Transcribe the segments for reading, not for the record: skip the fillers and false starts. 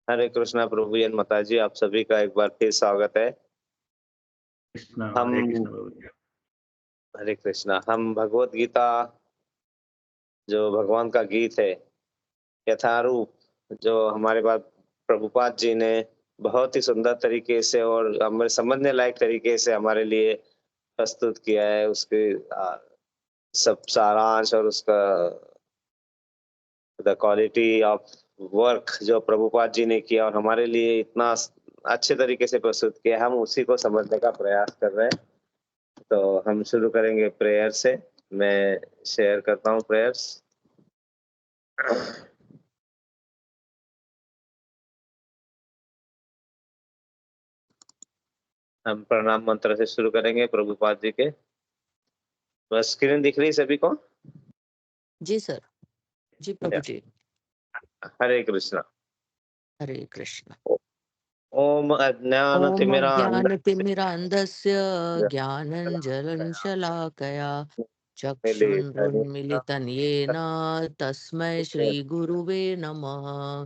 हरे कृष्णा प्रभु जन माता जी, आप सभी का एक बार फिर स्वागत है। कृष्णा हरे हम कृष्णा प्रभु जी। हरे कृष्णा, हम भगवत गीता जो भगवान का गीत है, यथारूप, जो हमारे पास प्रभुपाद जी ने बहुत ही सुंदर तरीके से और हमें समझने लायक तरीके से हमारे लिए प्रस्तुत किया है। उसके सब सारांश और उसका द क्वालिटी ऑफ वर्क जो प्रभुपाद जी ने किया और हमारे लिए इतना अच्छे तरीके से प्रस्तुत किया, हम उसी को समझने का प्रयास कर रहे हैं। तो हम शुरू करेंगे प्रेयर से। मैं शेयर करता हूँ प्रेयर्स। हम प्रणाम मंत्र से शुरू करेंगे प्रभुपाद जी के। बस स्क्रीन दिख रही है सभी को? जी सर। जी प्रभु जी। हरे कृष्णा। हरे कृष्ण। ओम ओम अज्ञानतिमिरान्धस्य अज्ञानतिमिरान्धस्य ज्ञानञ्जनं शलाकया चक्षुरुन्मिलितं येन तस्मै श्रीगुरुवे नमः।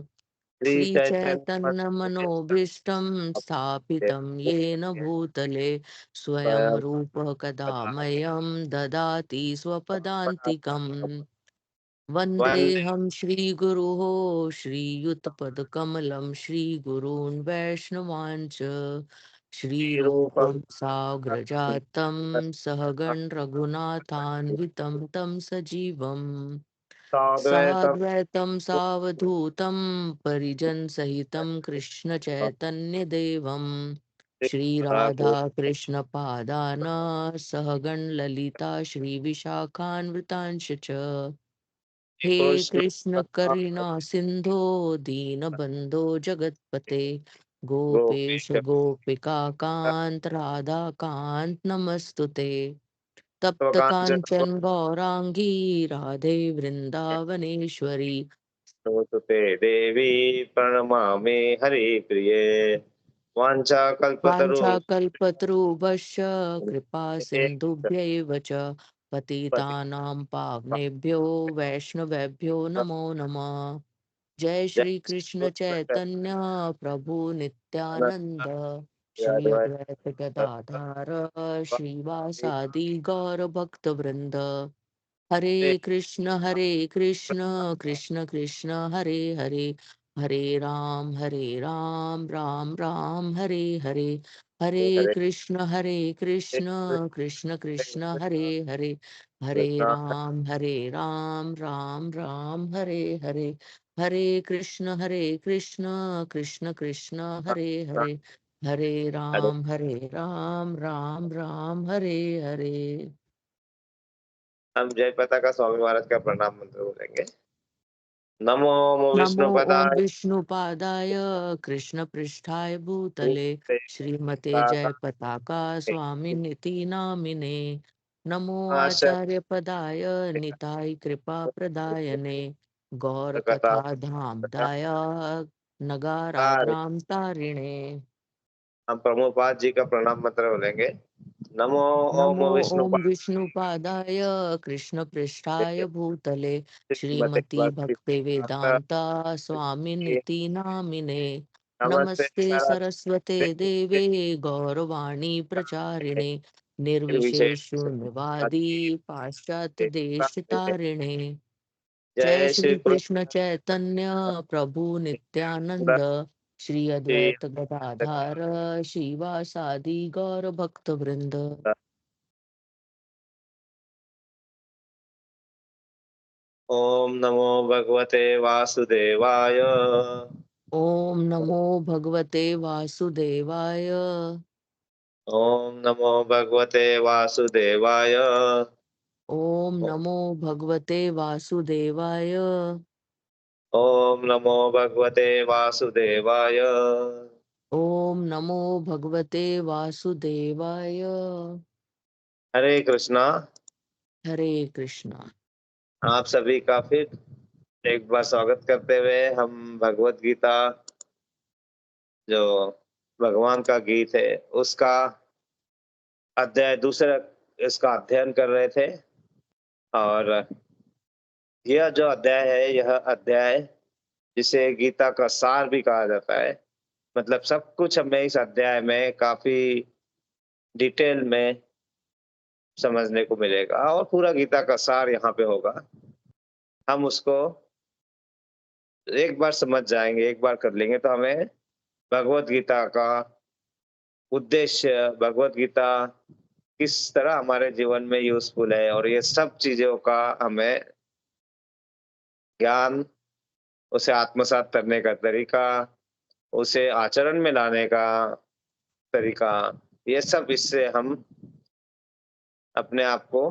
श्री चैतन्य श्रीचैतन्यमनोभीष्टं स्थापितं येन भूतले स्वयं रूपः कदा मह्यं ददाति स्वपदान्तिकम्। वन्देऽहं श्रीगुरोः श्रीयुतपदकमलं श्रीगुरून् वैष्णवान् च श्रीरूपं साग्रजातं सहगण रघुनाथान्वितं तं सजीवम् साद्वैतं सावधूतं परिजनसहितं कृष्णचैतन्यदेवं श्रीराधा कृष्णपादान सहगण ललिता श्रीविशाखान्वितांश च। हे कृष्ण करुणा सिंधो दीनबंधो जगतपते गोपेश गोपिका कांत राधा कांत नमस्तुते। तप्त कांचन गौरांगी राधे वृंदावनेश्वरी ते देवी प्रणमामि हरि प्रिये। वाञ्छाकल्पतरु वाञ्छाकल्पतरुभ्यश्च कृपा सिन्धुभ्यैव च पतितानां पावनेभ्यो वैष्णवेभ्यो नमो नमः। जय श्री कृष्ण चैतन्य प्रभु नित्यानंद श्री अद्वैत गदाधर श्रीवासादि गौर भक्त वृंद। हरे कृष्ण कृष्ण कृष्ण हरे हरे हरे राम राम राम हरे हरे। हरे कृष्ण कृष्ण कृष्ण हरे राम राम राम हरे हरे। हरे कृष्ण कृष्ण कृष्ण हरे राम राम राम हरे हरे। हम जय पताका स्वामी महाराज का प्रणाम मंत्र बोलेंगे। नमो नमो ओम विष्णुपदाय विष्णुपादाय कृष्ण पृष्ठाय भूतले श्रीमते जय पताका स्वामी निति नामिने। नमो आचार्य पदाय निताय कृपा प्रदायने गौर कथा कथा धाम दाय नगारा ग्राम तारिणे। हम प्रभुपाद जी का प्रणाम मंत्र बोलेंगे। नमो ओम नमो ओम विष्णुपाद विष्णुपादाय कृष्ण पृष्ठाय भूतले श्रीमते श्रीमती भक्ति भक्ति वेदांता स्वामी निति नामिने। नमस्ते सरस्वती सरस्वते देवे गौरवाणी प्रचारिणे निर्विशेष निर्विशेष शून्यवादी पाश्चात्य देश तारिणे। जय जय श्री श्री कृष्ण चैतन्य प्रभु नित्यानंद श्री अद्वैत गदाधर श्रीवासादि गौर भक्त वृंद। ओम नमो भगवते वासुदेवाय। ओम नमो भगवते वासुदेवाय। ओम नमो भगवते वासुदेवाय। ओम नमो भगवते वासुदेवाय। ओम नमो भगवते वासुदेवाय। ओम नमो भगवते वासुदेवाय। हरे कृष्णा। हरे कृष्णा। आप सभी का फिर एक बार स्वागत करते हुए हम भगवत गीता जो भगवान का गीत है उसका अध्याय दूसरा इसका अध्ययन कर रहे थे। और यह जो अध्याय है, यह अध्याय जिसे गीता का सार भी कहा जाता है। मतलब सब कुछ हमें इस अध्याय में काफी डिटेल में समझने को मिलेगा और पूरा गीता का सार यहाँ पे होगा। हम उसको एक बार समझ जाएंगे, एक बार कर लेंगे तो हमें भगवत गीता का उद्देश्य, भगवत गीता किस तरह हमारे जीवन में यूजफुल है और ये सब चीजों का हमें ज्ञान, उसे आत्मसात करने का तरीका, उसे आचरण में लाने का तरीका, ये सब इससे हम अपने आप को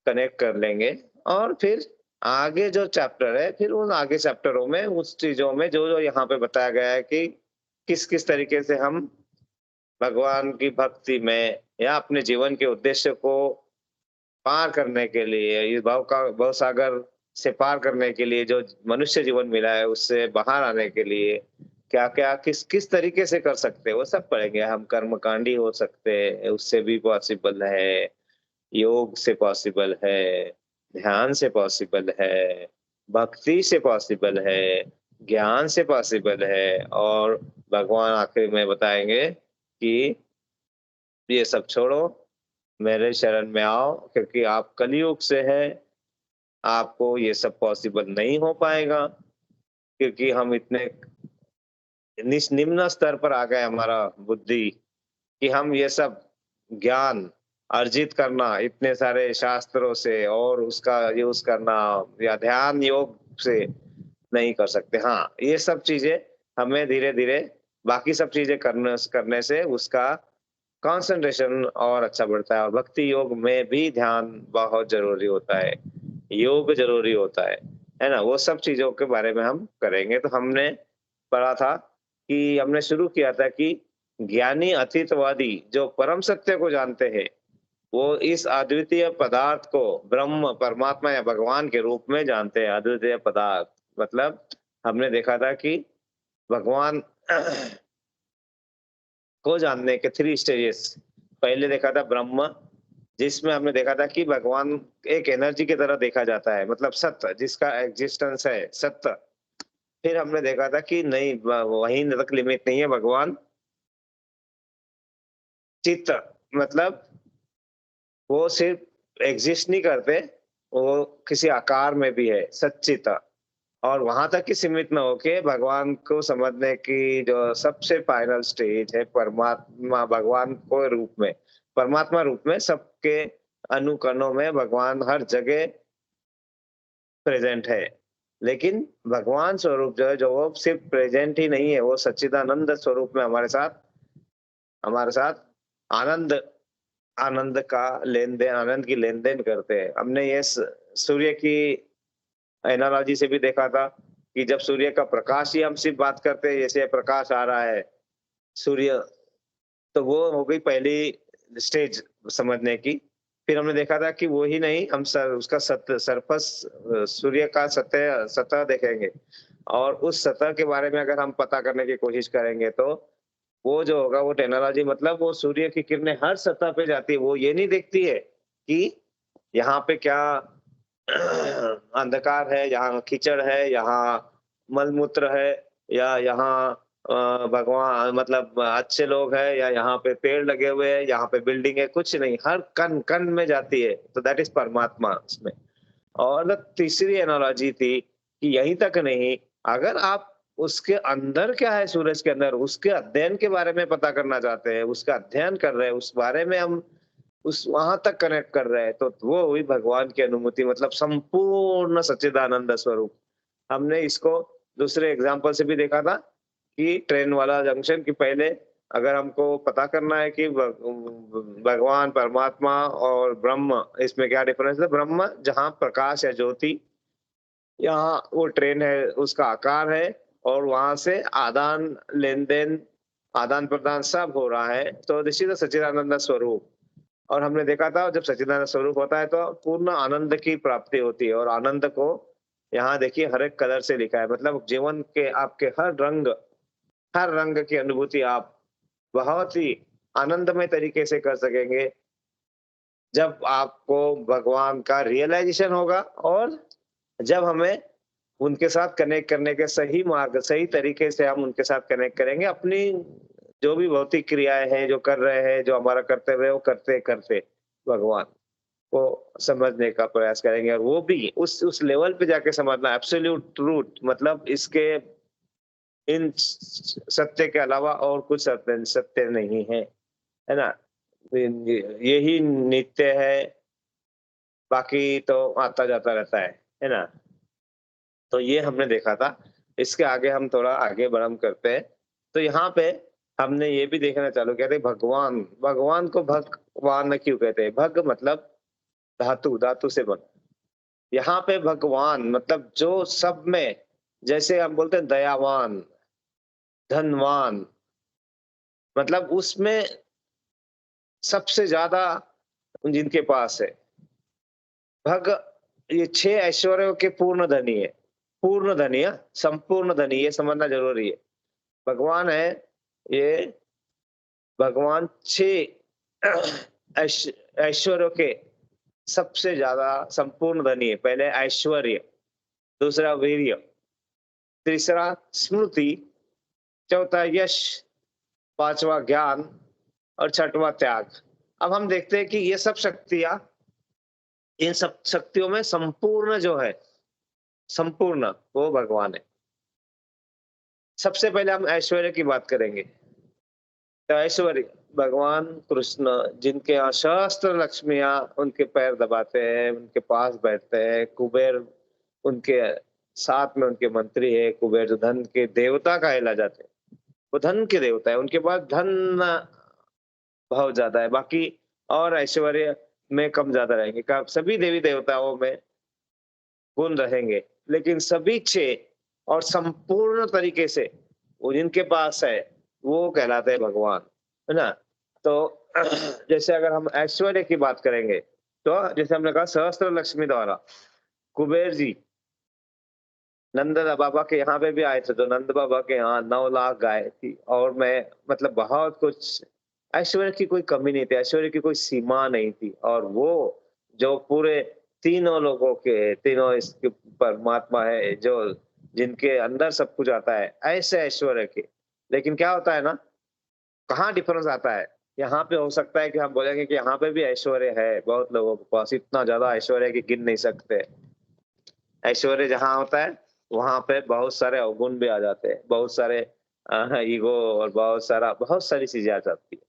कनेक्ट कर लेंगे। और फिर आगे जो चैप्टर है, फिर उन आगे चैप्टरों में उस चीजों में जो जो यहाँ पे बताया गया है कि किस किस तरीके से हम भगवान की भक्ति में या अपने जीवन के उद्देश्य को पार करने के लिए, इस भव सागर से पार करने के लिए जो मनुष्य जीवन मिला है उससे बाहर आने के लिए क्या क्या किस किस तरीके से कर सकते हैं वो सब पढ़ेंगे हम। कर्मकांडी हो सकते हैं, उससे भी पॉसिबल है, योग से पॉसिबल है, ध्यान से पॉसिबल है, भक्ति से पॉसिबल है, ज्ञान से पॉसिबल है। और भगवान आखिर में बताएंगे कि ये सब छोड़ो, मेरे शरण में आओ, क्योंकि आप कलयुग से हैं, आपको ये सब पॉसिबल नहीं हो पाएगा, क्योंकि हम इतने निम्न स्तर पर आ गए हमारा बुद्धि कि हम ये सब ज्ञान अर्जित करना इतने सारे शास्त्रों से और उसका यूज करना या ध्यान योग से नहीं कर सकते। हाँ, ये सब चीजें हमें धीरे धीरे बाकी सब चीजें करने करने से उसका कंसंट्रेशन और अच्छा बढ़ता है। और भक्ति योग में भी ध्यान बहुत जरूरी होता है, योग जरूरी होता है ना। वो सब चीजों के बारे में हम करेंगे। तो हमने पढ़ा था कि हमने शुरू किया था कि ज्ञानी अतीतवादी जो परम सत्य को जानते हैं वो इस अद्वितीय पदार्थ को ब्रह्म, परमात्मा या भगवान के रूप में जानते हैं। अद्वितीय पदार्थ मतलब हमने देखा था कि भगवान को जानने के 3 स्टेजेस। पहले देखा था ब्रह्म, जिसमें हमने देखा था कि भगवान एक एनर्जी की तरह देखा जाता है, मतलब सत्य जिसका एग्जिस्टेंस है, सत्य। फिर हमने देखा था कि नहीं, वहीं तक लिमिट नहीं है, भगवान चित्त, मतलब वो सिर्फ एग्जिस्ट नहीं करते, वो किसी आकार में भी है, सच्चित। और वहां तक ही सीमित न होके भगवान को समझने की जो सबसे फाइनल स्टेज है परमात्मा, भगवान को रूप में, परमात्मा रूप में सबके अनुकरणों में भगवान हर जगह प्रेजेंट है। लेकिन भगवान स्वरूप जो है, जो वो सिर्फ प्रेजेंट ही नहीं है, वो सच्चिदानंद स्वरूप में हमारे साथ आनंद आनंद का लेन देन, आनंद की लेन देन करते हैं। हमने ये सूर्य की एनालॉजी से भी देखा था कि जब सूर्य का प्रकाश ही हम सिर्फ बात करते हैं, जैसे प्रकाश आ रहा है सूर्य, तो वो हो गई पहली स्टेज समझने की। फिर हमने देखा था कि वो ही नहीं, हम उसका सरफस, सूर्य का सतह सतह देखेंगे और उस सतह के बारे में अगर हम पता करने की कोशिश करेंगे तो वो जो होगा वो टेक्नोलॉजी, मतलब वो सूर्य की किरणें हर सतह पे जाती है। वो ये नहीं देखती है कि यहाँ पे क्या अंधकार है, यहाँ कीचड़ है, यहाँ मलमूत्र है, या यहाँ भगवान मतलब अच्छे लोग हैं, या यहाँ पे पेड़ लगे हुए हैं, यहाँ पे बिल्डिंग है, कुछ नहीं, हर कण कण में जाती है। तो दैट इज परमात्मा उसमें। और तीसरी एनालॉजी थी कि यहीं तक नहीं, अगर आप उसके अंदर क्या है, सूरज के अंदर उसके अध्ययन के बारे में पता करना चाहते हैं, उसका अध्ययन कर रहे हैं, उस बारे में हम उस वहां तक कनेक्ट कर रहे हैं, तो वो हुई भगवान की अनुभूति, मतलब संपूर्ण सच्चिदानंद स्वरूप। हमने इसको दूसरे एग्जाम्पल से भी देखा था कि ट्रेन वाला जंक्शन, कि पहले अगर हमको पता करना है कि भगवान, परमात्मा और ब्रह्म, इसमें क्या डिफरेंस है। ब्रह्म जहाँ प्रकाश है, ज्योति, यहाँ वो ट्रेन है, उसका आकार है, और वहां से आदान लेन देन, आदान प्रदान सब हो रहा है। तो दिस इज सच्चिदानंद स्वरूप। और हमने देखा था जब सच्चिदानंद स्वरूप होता है तो पूर्ण आनंद की प्राप्ति होती है। और आनंद को यहाँ देखिए हर एक कलर से लिखा है, मतलब जीवन के आपके हर रंग की अनुभूति आप बहुत ही आनंदमय तरीके से कर सकेंगे जब आपको भगवान का रियलाइजेशन होगा, और जब हमें उनके साथ कनेक्ट करने के सही मार्ग, सही तरीके से हम उनके साथ कनेक्ट करेंगे। अपनी जो भी भौतिक क्रियाएँ हैं, जो कर रहे हैं, जो हमारा कर्तव्य है, वो करते-करते भगवान को समझने का प्रयास करेंगे, और वो भी उस लेवल पे जाके समझना, एब्सोल्यूट ट्रूथ, मतलब इसके इन सत्य के अलावा और कुछ सत्य सत्य नहीं है, है ना? यही नित्य है, बाकी तो आता जाता रहता है ना? तो ये हमने देखा था। इसके आगे हम थोड़ा आगे बढ़म करते हैं। तो यहाँ पे हमने ये भी देखना चालू किया था, भगवान, भगवान को भगवान क्यों कहते हैं? भग मतलब धातु, धातु से बना। यहाँ पे भगवान मतलब जो सब में, जैसे हम बोलते हैं दयावान, धनवान, मतलब उसमें सबसे ज्यादा जिनके पास है। भग, ये 6 ऐश्वर्यों के पूर्ण धनी है। पूर्ण धनी है, संपूर्ण धनी, ये समझना ज़रूरी है। भगवान है, ये भगवान 6 ऐश्वर्यों के सबसे ज़्यादा संपूर्ण धनी है। पहले ऐश्वर्य, दूसरा वीर्य, तीसरा स्मृति, चौथा यश, पाँचवाँ ज्ञान और छठवाँ त्याग। अब हम देखते हैं कि ये सब शक्तियाँ, इन सब शक्तियों में संपूर्ण जो है, संपूर्ण वो भगवान है। सबसे पहले हम ऐश्वर्य की बात करेंगे। तो ऐश्वर्य, भगवान कृष्ण जिनके यहाँ सहस्त्र लक्ष्मियाँ उनके पैर दबाते हैं, उनके पास बैठते हैं। कुबेर उनके साथ में उनके मंत्री है। कुबेर जो धन के देवता कहला जाते हैं, वो धन के देवता है। उनके पास धन बहुत ज्यादा है, बाकी और ऐश्वर्य में कम ज्यादा रहेंगे। सभी देवी देवताओं में गुण रहेंगे, लेकिन सभी 6 और संपूर्ण तरीके से वो जिनके पास है, वो कहलाते हैं भगवान, है ना? तो जैसे अगर हम ऐश्वर्य की बात करेंगे, तो जैसे हमने कहा सहस्त्र लक्ष्मी द्वारा कुबेर जी नंद बाबा के यहाँ पे भी आए थे, तो नंद बाबा के यहाँ 9 लाख गाय थी, और मैं मतलब बहुत कुछ, ऐश्वर्य की कोई कमी नहीं थी, ऐश्वर्य की कोई सीमा नहीं थी। और वो जो पूरे तीनों लोगों के, तीनों इसके परमात्मा है, जो जिनके अंदर सब कुछ आता है, ऐसे ऐश्वर्य के। लेकिन क्या होता है ना, कहाँ डिफरेंस आता है? यहाँ पे हो सकता है कि हम बोलेंगे कि यहाँ पे भी ऐश्वर्य है, बहुत लोगों के पास इतना ज्यादा ऐश्वर्य है कि गिन नहीं सकते। ऐश्वर्य जहाँ होता है, वहाँ पे बहुत सारे अवगुण भी आ जाते हैं, बहुत सारे ईगो और बहुत सारी चीजें आ जाती है।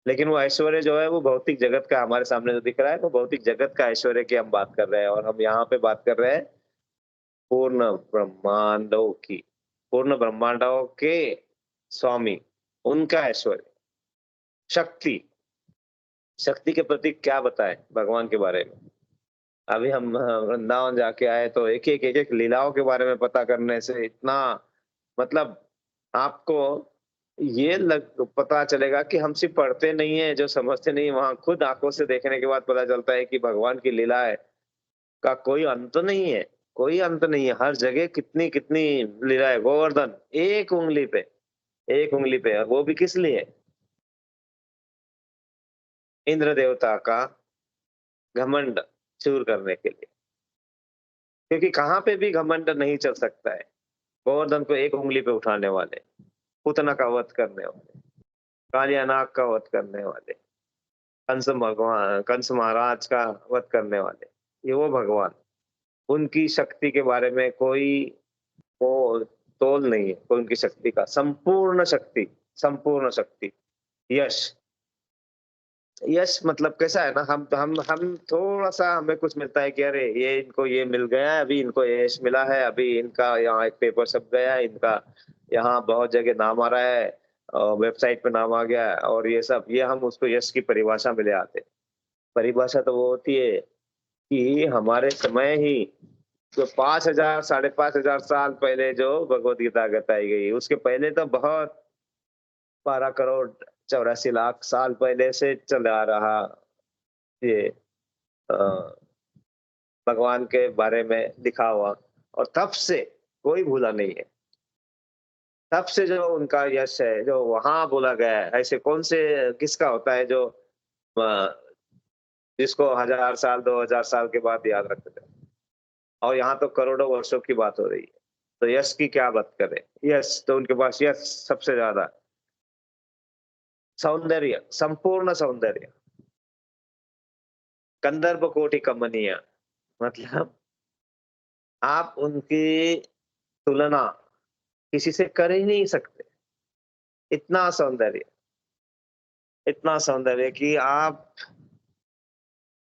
लेकिन वो ऐश्वर्य जो है, वो भौतिक जगत का हमारे सामने जो दिख रहा है, वो भौतिक जगत का ऐश्वर्य की हम बात कर रहे हैं, और हम यहाँ पे बात कर रहे हैं पूर्ण ब्रह्मांडों की, पूर्ण ब्रह्मांडों के स्वामी, उनका ऐश्वर्य। शक्ति, शक्ति के प्रति क्या बताएं भगवान के बारे में? अभी हम वृंदावन जाके आए, तो एक-एक लीलाओं के बारे में पता करने से इतना, मतलब आपको ये लग पता चलेगा कि हम सिर्फ पढ़ते नहीं है, जो समझते नहीं है, वहाँ खुद आँखों से देखने के बाद पता चलता है कि भगवान की लीलाएँ का कोई अंत नहीं है, कोई अंत नहीं है। हर जगह कितनी-कितनी लीलाएँ। गोवर्धन एक उँगली पे, और वो भी किस लिए? इंद्र देवता का घमंड चूर करने के लिए। क्योंकि कहाँ पे भी घमंड नहीं चल सकता है। गोवर्धन को एक उँगली पे उठाने वाले, पूतना का वध करने वाले, कालियानाग का वध करने वाले, कंस महाराज का वध करने वाले, ये वो भगवान। उनकी शक्ति के बारे में कोई वो तोल नहीं है, कोई उनकी शक्ति का। संपूर्ण शक्ति, यश। यश मतलब कैसा है ना, हम थोड़ा-सा हमें कुछ मिलता है कि अरे ये इनको ये मिल गया है, अभी इनको ये यश मिला है, अभी इनका यहाँ एक पेपर छप गया है, इनका यहाँ बहुत जगह नाम आ रहा है, वेबसाइट पे नाम आ गया है, और ये सब, ये हम उसको यश की परिभाषा में ले आते हैं। परिभाषा तो वो होती है कि हमारे समय ही जो 5000 साढ़े 5000 साल पहले जो भगवत गीता बताई गई, उसके पहले तो बहुत 12 करोड़ 84 लाख साल पहले से चला आ रहा ये अ, भगवान के बारे में लिखा हुआ, और तब से कोई भूला नहीं है। तब से जो उनका यश है, जो वहाँ बोला गया है, ऐसे कौन से किसका होता है जो जिसको 1000 साल 2000 साल के बाद याद रखते थे, और यहाँ तो करोड़ों वर्षों की बात हो रही है। तो यश की क्या बात करें, यश तो उनके पास यश सबसे ज्यादा, सौंदर्य, संपूर्ण सौंदर्य, कंदर्प कोटि कमनीय, मतलब आप उनकी तुलना किसी से कर ही नहीं सकते। इतना सौंदर्य, इतना सौंदर्य कि आप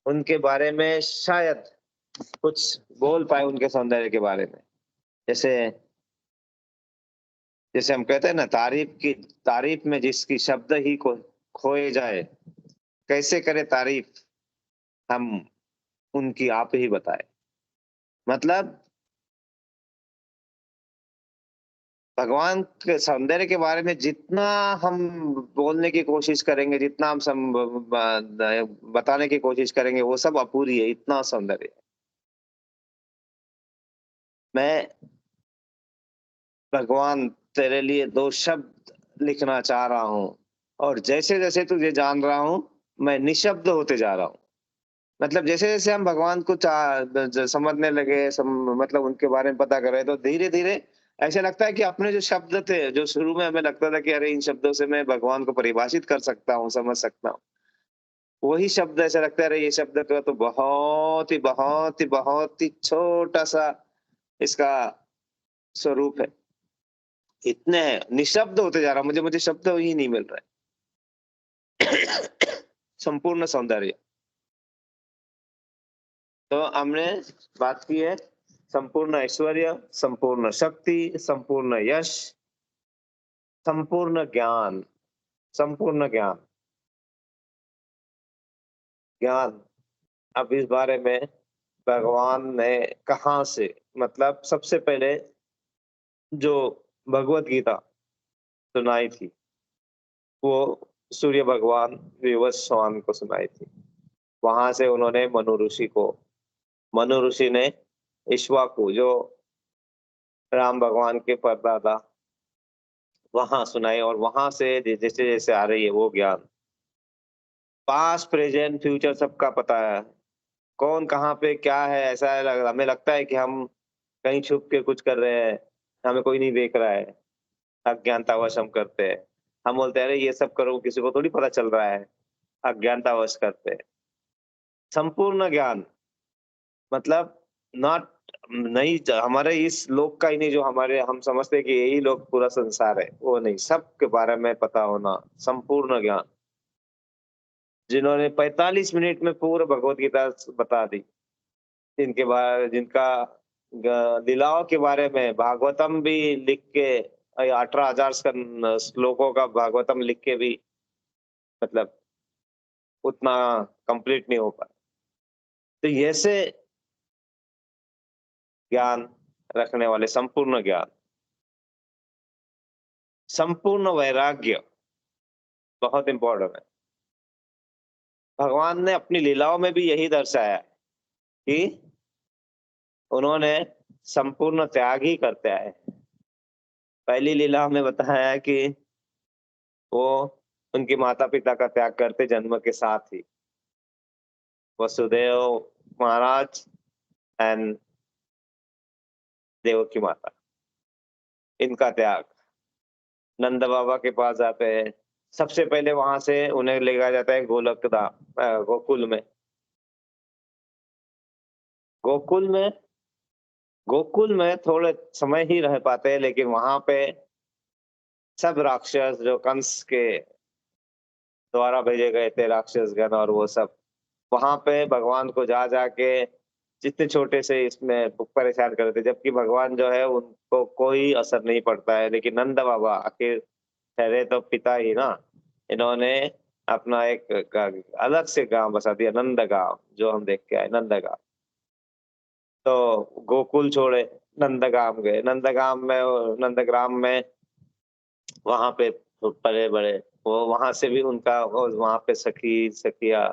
उनके बारे में शायद कुछ बोल पाए उनके सौंदर्य के बारे में। जैसे जैसे हम कहते हैं ना, तारीफ में जिसकी शब्द ही खोए जाए, कैसे करे तारीफ हम उनकी, आप ही बताए। मतलब भगवान के सौंदर्य के बारे में जितना हम बोलने की कोशिश करेंगे, जितना हम बताने की कोशिश करेंगे, वो सब अपूरी है, इतना सौंदर्य है। मैं भगवान तेरे लिए दो शब्द लिखना चाह रहा हूँ, और जैसे जैसे तुझे जान रहा हूँ, मैं निशब्द होते जा रहा हूँ। मतलब जैसे जैसे हम भगवान को समझने लगे, मतलब उनके बारे में पता कर रहे, तो धीरे धीरे ऐसे लगता है कि अपने जो शब्द थे, जो शुरू में हमें लगता था कि अरे इन शब्दों से मैं भगवान को परिभाषित कर सकता हूँ, समझ सकता हूँ, वही शब्द ऐसा लगता है अरे ये शब्द का तो बहुत ही बहुत ही बहुत ही छोटा सा इसका स्वरूप है। इतने निशब्द होते जा रहा, मुझे मुझे शब्द ही नहीं मिल रहा। संपूर्ण सौंदर्य। तो हमने बात की है संपूर्ण ऐश्वर्य, संपूर्ण शक्ति, संपूर्ण यश, संपूर्ण ज्ञान, संपूर्ण ज्ञान, ज्ञान। अब इस बारे में भगवान ने कहाँ से, मतलब सबसे पहले जो भगवत गीता सुनाई थी, वो सूर्य भगवान विवस्वान को सुनाई थी। वहां से उन्होंने मनु ऋषि ने इक्ष्वाकु, जो राम भगवान के परदादा, वहां सुनाए, और वहां से जैसे जैसे आ रही है वो ज्ञान, पास्ट प्रेजेंट फ्यूचर सबका पता है, कौन कहाँ पे क्या है। ऐसा है, हमें लगता है कि हम कहीं छुप के कुछ कर रहे हैं, हमें कोई नहीं देख रहा है, अज्ञानतावश हम करते हैं। हम बोलते हैं अरे ये सब करो, किसी को थोड़ी पता चल रहा है, अज्ञानतावश करते हैं। संपूर्ण ज्ञान मतलब नॉट, नहीं हमारे इस लोक का ही नहीं, जो हमारे हम समझते हैं कि यही लोग पूरा संसार है, वो नहीं, सबके बारे में पता होना, संपूर्ण ज्ञान। जिन्होंने 45 मिनट में पूरा भगवत गीता बता दी, जिनके बारे जिनका लीलाओं के बारे में भागवतम भी लिख के, 18,000 श्लोकों का भागवतम लिख के भी, मतलब उतना कंप्लीट नहीं हो पाया। तो ऐसे ज्ञान रखने वाले, संपूर्ण ज्ञान, संपूर्ण वैराग्य, बहुत इंपॉर्टेंट है। भगवान ने अपनी लीलाओं में भी यही दर्शाया है कि उन्होंने संपूर्ण त्याग ही करते आए। पहली लीला में बताया है कि वो उनके माता पिता का त्याग करते जन्म के साथ ही, वसुदेव महाराज एंड देवकी माता, इनका त्याग। नंद बाबा के पास जाते हैं, सबसे पहले वहां से उन्हें ले जाया जाता है गोकुल में। गोकुल में गोकुल में थोड़े समय ही रह पाते हैं, लेकिन वहां पे सब राक्षस, जो कंस के द्वारा भेजे गए थे राक्षस गण, और वो सब वहां पे भगवान को जा जाके जितने छोटे से इसमें परेशान करते थे, जबकि भगवान जो है उनको कोई असर नहीं पड़ता है। लेकिन नंद बाबा आखिर ठहरे तो पिता ही ना, इन्होंने अपना एक अलग से गांव बसा दिया, नंद गांव, जो हम देख के आए, नंद गांव। तो गोकुल छोड़े, नंदगांव गए, नंदग्राम में वहां पे पले बड़े, वो वहां से भी उनका वहां पे सखिया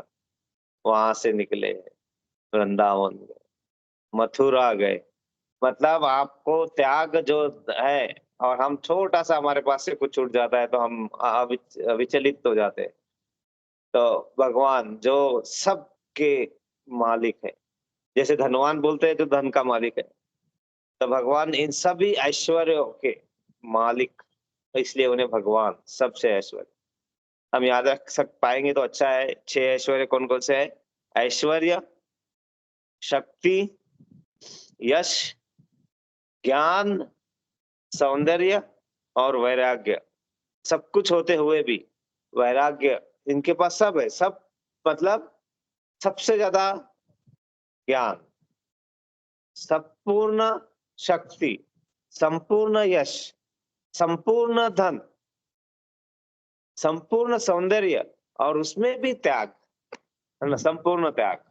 वहां से निकले, वृंदावन गए, मथुरा गए। मतलब आपको त्याग जो है, और हम छोटा सा हमारे पास से कुछ छूट जाता है तो हम विचलित हो जाते हैं। तो भगवान जो सबके मालिक है, जैसे धनवान बोलते हैं तो धन का मालिक है, तो भगवान इन सभी ऐश्वर्यों के मालिक, इसलिए उन्हें भगवान सबसे ऐश्वर्य हम याद रख सक पाएंगे तो अच्छा है। 6 ऐश्वर्य कौन कौन से है? ऐश्वर्य, शक्ति, यश, ज्ञान, सौंदर्य और वैराग्य। सब कुछ होते हुए भी वैराग्य इनके पास सब है। सब मतलब सबसे ज्यादा ज्ञान, संपूर्ण शक्ति, संपूर्ण यश, संपूर्ण धन, संपूर्ण सौंदर्य और उसमें भी त्याग, है ना, संपूर्ण त्याग।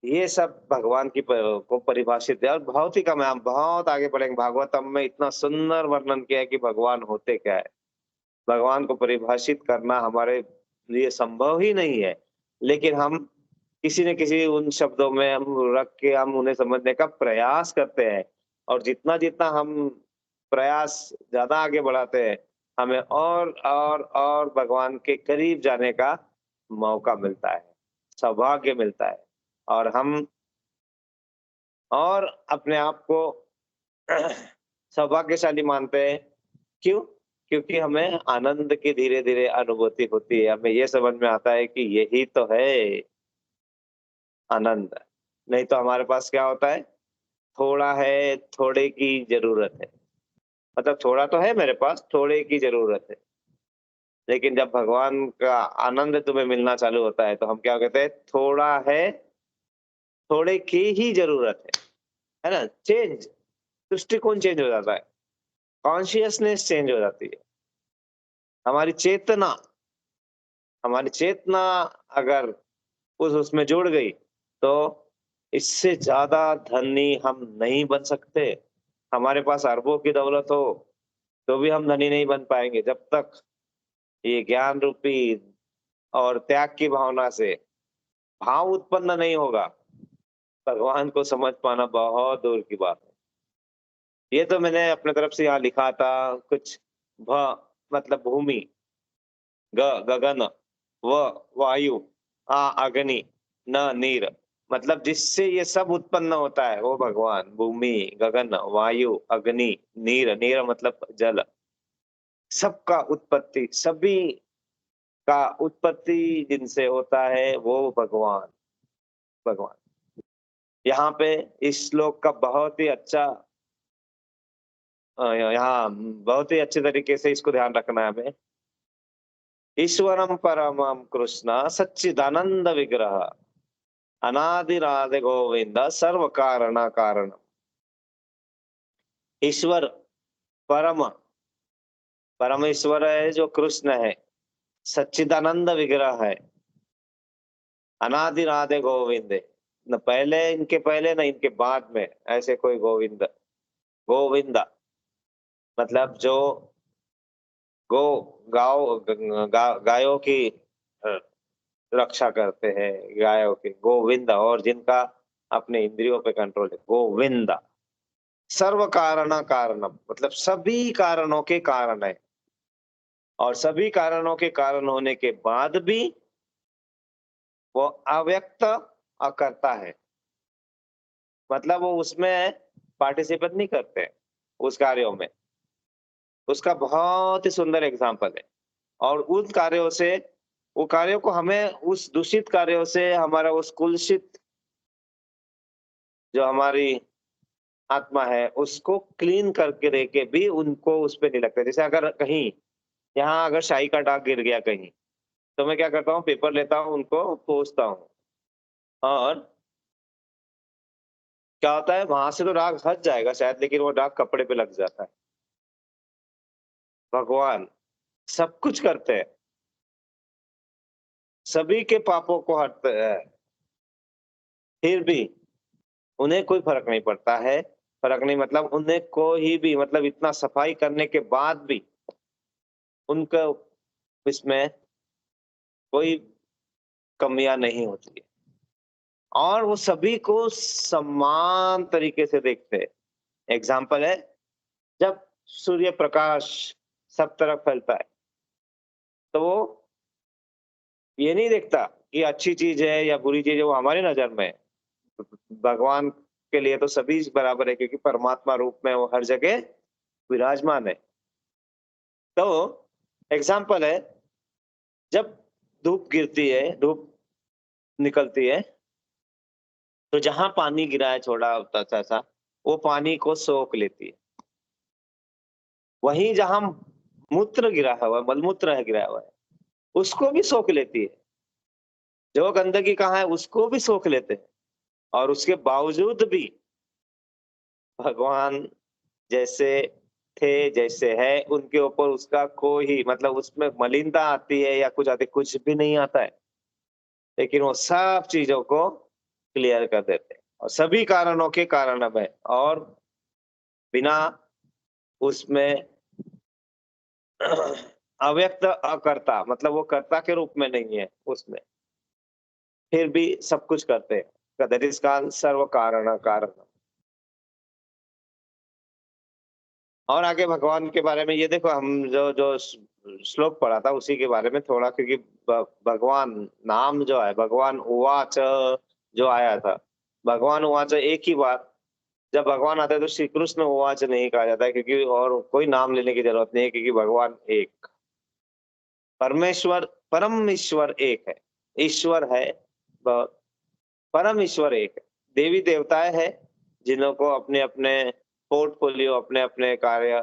ये सब भगवान की को परिभाषित है और बहुत ही कम है। हम बहुत आगे बढ़ेंगे। भागवतम में इतना सुंदर वर्णन किया है कि भगवान होते क्या है। भगवान को परिभाषित करना हमारे लिए संभव ही नहीं है, लेकिन हम किसी न किसी उन शब्दों में हम रख के हम उन्हें समझने का प्रयास करते हैं। और जितना जितना हम प्रयास ज्यादा आगे बढ़ाते हैं, हमें और भगवान के करीब जाने का मौका मिलता है, सौभाग्य मिलता है। और हम और अपने आप को सौभाग्यशाली मानते हैं। क्यों? क्योंकि हमें आनंद की धीरे धीरे अनुभूति होती है। हमें ये समझ में आता है कि यही तो है आनंद। नहीं तो हमारे पास क्या होता है? थोड़ा है, थोड़े की जरूरत है। मतलब थोड़ा तो है मेरे पास, थोड़े की जरूरत है। लेकिन जब भगवान का आनंद तुम्हें मिलना चालू होता है तो हम क्या कहते हैं? थोड़ा है, थोड़े की ही जरूरत है ना? चेंज, दृष्टिकोण चेंज हो जाता है, कॉन्शियसनेस चेंज हो जाती है। हमारी चेतना, हमारी चेतना अगर उसमें जुड़ गई तो इससे ज्यादा धनी हम नहीं बन सकते। हमारे पास अरबों की दौलत हो तो भी हम धनी नहीं बन पाएंगे जब तक ये ज्ञान रूपी और त्याग की भावना से भाव उत्पन्न नहीं होगा। भगवान को समझ पाना बहुत दूर की बात है। ये तो मैंने अपने तरफ से यहाँ लिखा था कुछ। भ मतलब भूमि, गगन, व वायु, अग्नि, न नीर। मतलब जिससे ये सब उत्पन्न होता है वो भगवान। भूमि, गगन, वायु, अग्नि, नीर। नीर मतलब जल। सबका उत्पत्ति, सभी का उत्पत्ति जिनसे होता है वो भगवान। भगवान यहाँ पे इस श्लोक का बहुत ही अच्छा यहाँ बहुत ही अच्छे तरीके से इसको ध्यान रखना है हमें। ईश्वरम परमम कृष्ण सच्चिदानंद विग्रह अनादिरादि गोविंद सर्व कारण कारण। ईश्वर परम, परम ईश्वर है जो कृष्ण है, सच्चिदानंद विग्रह है, अनादिरादि गोविंद है। न पहले इनके पहले न इनके बाद में ऐसे कोई गोविंद। गोविंदा मतलब जो गो गायों की अ, रक्षा करते हैं, गायों की गोविंद, और जिनका अपने इंद्रियों पे कंट्रोल है, गोविंदा। सर्व कारण कारणम मतलब सभी कारणों के कारण है। और सभी कारणों के कारण होने के बाद भी वो अव्यक्त अकर्ता है। मतलब वो उसमें पार्टिसिपेट नहीं करते उस कार्यों में। उसका बहुत ही सुंदर एग्जाम्पल है। और उन कार्यों से, वो कार्यों को हमें उस दूषित कार्यों से हमारा उस कुलसित जो हमारी आत्मा है उसको क्लीन करके दे के भी उनको उस पे नहीं लगता। जैसे अगर कहीं यहाँ अगर शाही का दाग गिर गया कहीं, तो मैं क्या करता हूँ? पेपर लेता हूँ, उनको पोंछता हूँ, और क्या होता है वहां से तो दाग हट जाएगा शायद, लेकिन वो दाग कपड़े पे लग जाता है। भगवान सब कुछ करते हैं, सभी के पापों को हटते हैं, फिर भी उन्हें कोई फर्क नहीं पड़ता है। फर्क नहीं मतलब उन्हें कोई भी, मतलब इतना सफाई करने के बाद भी उनको इसमें कोई कमियां नहीं होती है। और वो सभी को समान तरीके से देखते हैं। एग्जाम्पल है, जब सूर्य प्रकाश सब तरफ फैलता है तो वो ये नहीं देखता कि अच्छी चीज है या बुरी चीज है, वो हमारी नजर में है। भगवान के लिए तो सभी बराबर है, क्योंकि परमात्मा रूप में वो हर जगह विराजमान है। तो एग्जाम्पल है, जब धूप गिरती है, धूप निकलती है, तो जहां पानी गिरा है छोड़ा होता सा, वो पानी को सोख लेती है। वहीं जहां मूत्र गिरा हुआ है, मलमूत्र है गिरा हुआ है, उसको भी सोख लेती है। जो गंदगी कहाँ है उसको भी सोख लेते हैं, और उसके बावजूद भी भगवान जैसे थे, जैसे है, उनके ऊपर उसका कोई मतलब उसमें मलिनता आती है या कुछ आती, कुछ भी नहीं आता है। लेकिन वो सब चीजों को क्लियर कर देते हैं, और सभी कारणों के कारण अब है, और बिना उसमें अव्यक्त अकर्ता, मतलब वो कर्ता के रूप में नहीं है उसमें, फिर भी सब कुछ करते हैं। दैट इज कॉल्ड सर्व कारण कारण। और आगे भगवान के बारे में ये देखो, हम जो जो श्लोक पढ़ा था उसी के बारे में थोड़ा, क्योंकि भगवान नाम जो है, भगवान उवाच जो आया था, भगवान उवाच एक ही बार जब भगवान आते हैं तो श्री कृष्ण उवाच नहीं कहा जाता है, क्योंकि और कोई नाम लेने की जरूरत नहीं है, क्योंकि भगवान एक परमेश्वर, परम ईश्वर एक है, ईश्वर है, परम ईश्वर एक है। देवी देवताएं हैं जिन्हों को अपने अपने पोर्टफोलियो, अपने अपने कार्य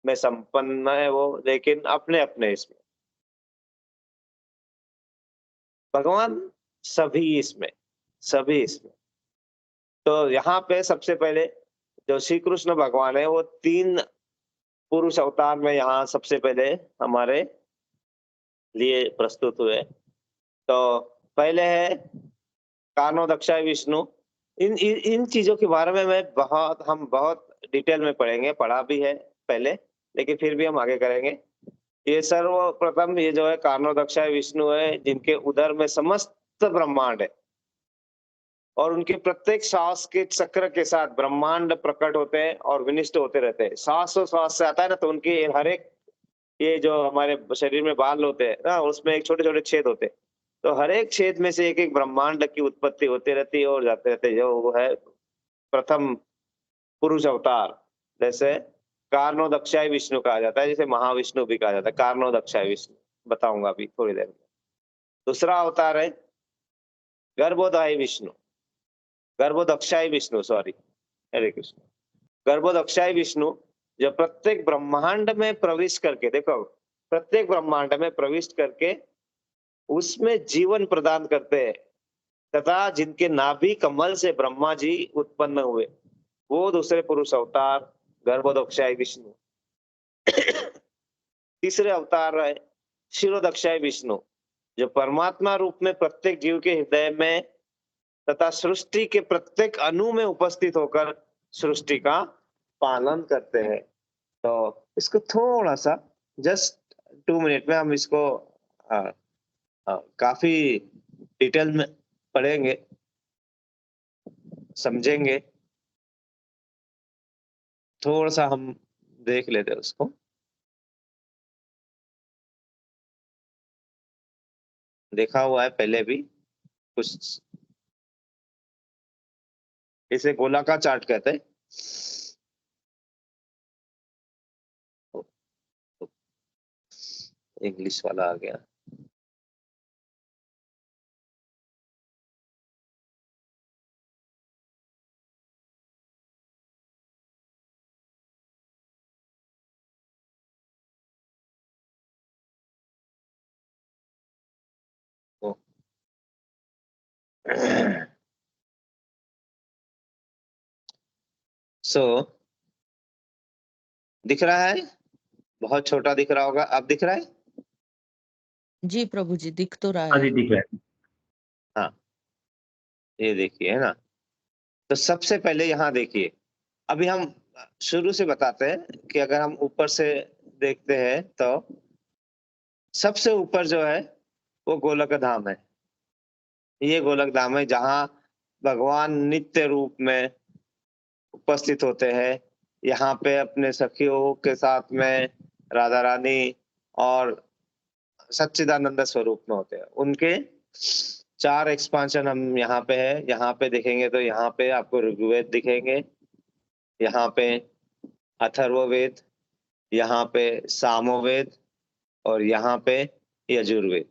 में संपन्न है वो, लेकिन अपने अपने इसमें भगवान सभी इसमें, सभी इसमें। तो यहाँ पे सबसे पहले जो श्री कृष्ण भगवान है वो 3 पुरुष अवतार में यहाँ सबसे पहले हमारे लिए प्रस्तुत हुए। तो पहले है कानो दक्षाय विष्णु। इन चीजों के बारे में मैं हम बहुत डिटेल में पढ़ेंगे, पढ़ा भी है पहले, लेकिन फिर भी हम आगे करेंगे। ये सर्वप्रथम ये जो है कानो दक्षाय विष्णु है, जिनके उदर में समस्त ब्रह्मांड है, और उनके प्रत्येक श्वास के चक्र के साथ ब्रह्मांड प्रकट होते हैं और विनिष्ट होते रहते हैं। श्वास से आता है ना, तो उनके हर एक, ये जो हमारे शरीर में बाल होते हैं ना, उसमें एक छोटे छोटे छेद होते हैं, तो हर एक छेद में से एक एक ब्रह्मांड की उत्पत्ति होती रहती है और जाते रहते हैं। जो वो है प्रथम पुरुष अवतार, जैसे कार्नो दक्षाय विष्णु कहा जाता है, जैसे महाविष्णु भी कहा जाता है, कार्नो दक्षाय विष्णु बताऊंगा अभी थोड़ी देर में। दूसरा अवतार है गर्भोदय विष्णु, गर्भोदक्षाय विष्णु, सॉरी, हरे कृष्ण। गर्भोदक्षाय विष्णु जो प्रत्येक ब्रह्मांड में प्रवेश करके, देखो प्रत्येक ब्रह्मांड में प्रवेश करके उसमें जीवन प्रदान करते हैं, तथा जिनके नाभि कमल से ब्रह्मा जी उत्पन्न हुए, वो दूसरे पुरुष अवतार गर्भोदक्षाय विष्णु। तीसरे अवतार है शिरोदक्षाय विष्णु, जो परमात्मा रूप में प्रत्येक जीव के हृदय में तथा सृष्टि के प्रत्येक अणु में उपस्थित होकर सृष्टि का पालन करते हैं। तो इसको थोड़ा सा जस्ट 2 मिनट में हम इसको काफी डिटेल में पढ़ेंगे, समझेंगे, थोड़ा सा हम देख लेते हैं उसको। देखा हुआ है पहले भी कुछ, इसे गोलाकार चार्ट कहते हैं। इंग्लिश वाला आ गया। सो दिख रहा है, बहुत छोटा दिख रहा होगा, अब दिख रहा है? जी प्रभु जी, दिख तो रहा हाँ है। जी, दिख रहा है। हाँ, ये देखिए, है ना। तो सबसे पहले यहाँ देखिए, अभी हम शुरू से बताते हैं कि अगर हम ऊपर से देखते हैं तो सबसे ऊपर जो है वो गोलक धाम है। ये गोलक धाम है जहाँ भगवान नित्य रूप में उपस्थित होते हैं। यहाँ पे अपने सखियों के साथ में राधा रानी और सच्चिदानंद स्वरूप में होते हैं। उनके 4 एक्सपांशन हम यहाँ पे है। यहाँ पे देखेंगे तो यहाँ पे आपको ऋग्वेद दिखेंगे, यहाँ पे अथर्ववेद, यहाँ पे सामवेद और यहाँ पे यजुर्वेद।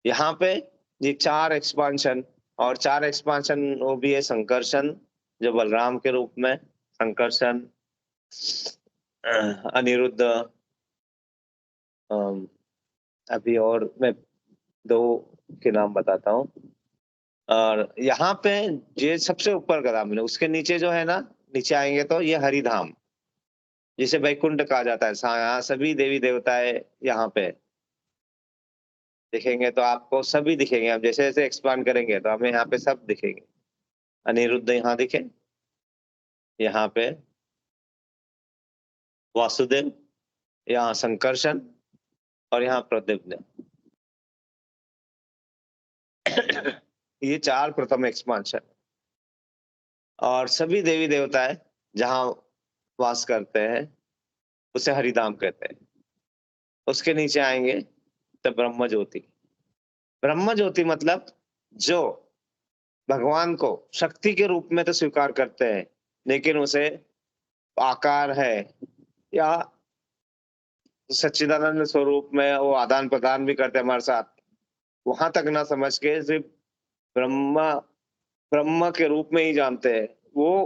यहाँ पे ये 4 एक्सपांशन, और 4 एक्सपांशन वो भी है संकर्षण जो बलराम के रूप में, संकर्षण, अनिरुद्ध, अभी और मैं 2 के नाम बताता हूँ। और यहाँ पे ये सबसे ऊपर का धाम है, उसके नीचे जो है ना, नीचे आएंगे तो ये हरिधाम जिसे वैकुंठ कहा जाता है। यहाँ सभी देवी देवताएं यहाँ पे दिखेंगे, तो आपको सभी दिखेंगे। आप जैसे जैसे एक्सपांड करेंगे तो हमें यहाँ पे सब दिखेंगे। अनिरुद्ध यहाँ दिखे, यहाँ पे वासुदेव, यहाँ संकर्षण और यहाँ प्रद्युम्न। ये 4 प्रथम एक्सपांशन, और सभी देवी देवताएं जहाँ वास करते हैं उसे हरिधाम कहते हैं। उसके नीचे आएंगे तो ब्रह्म ज्योति। ब्रह्म ज्योति मतलब जो भगवान को शक्ति के रूप में तो स्वीकार करते हैं, लेकिन उसे आकार है या सच्चिदानंद स्वरूप में वो आदान प्रदान भी करते हैं हमारे साथ, वहां तक ना समझ के सिर्फ ब्रह्मा ब्रह्म के रूप में ही जानते हैं। वो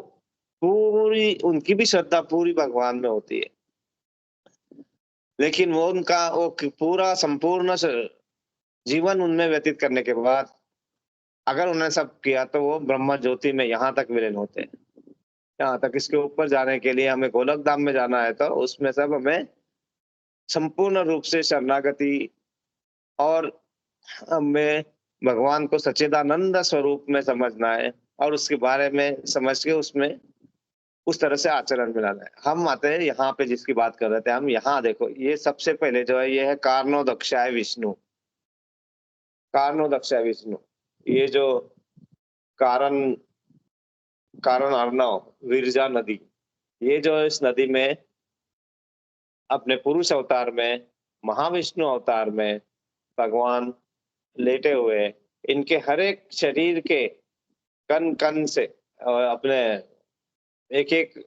पूरी उनकी भी श्रद्धा पूरी भगवान में होती है, लेकिन वो उनका वो पूरा संपूर्ण जीवन उनमें व्यतीत करने के बाद अगर उन्होंने सब किया तो वो ब्रह्म ज्योति में यहाँ तक विलीन होते हैं। यहाँ तक इसके ऊपर जाने के लिए हमें गोलक धाम में जाना है, तो उसमें सब हमें संपूर्ण रूप से शरणागति और हमें भगवान को सच्चिदानंद स्वरूप में समझना है और उसके बारे में समझ के उसमें उस तरह से आचरण में लाना है। हम आते हैं यहाँ पे जिसकी बात कर रहे थे, हम यहाँ देखो, ये सबसे पहले जो है ये है कारणोदक्षाय विष्णु। कारणोदक्षाय विष्णु, ये जो कारण कारण अर्णव विरजा नदी, ये जो इस नदी में अपने पुरुष अवतार में, महाविष्णु अवतार में भगवान लेटे हुए, इनके हर एक शरीर के कण कण से और अपने एक एक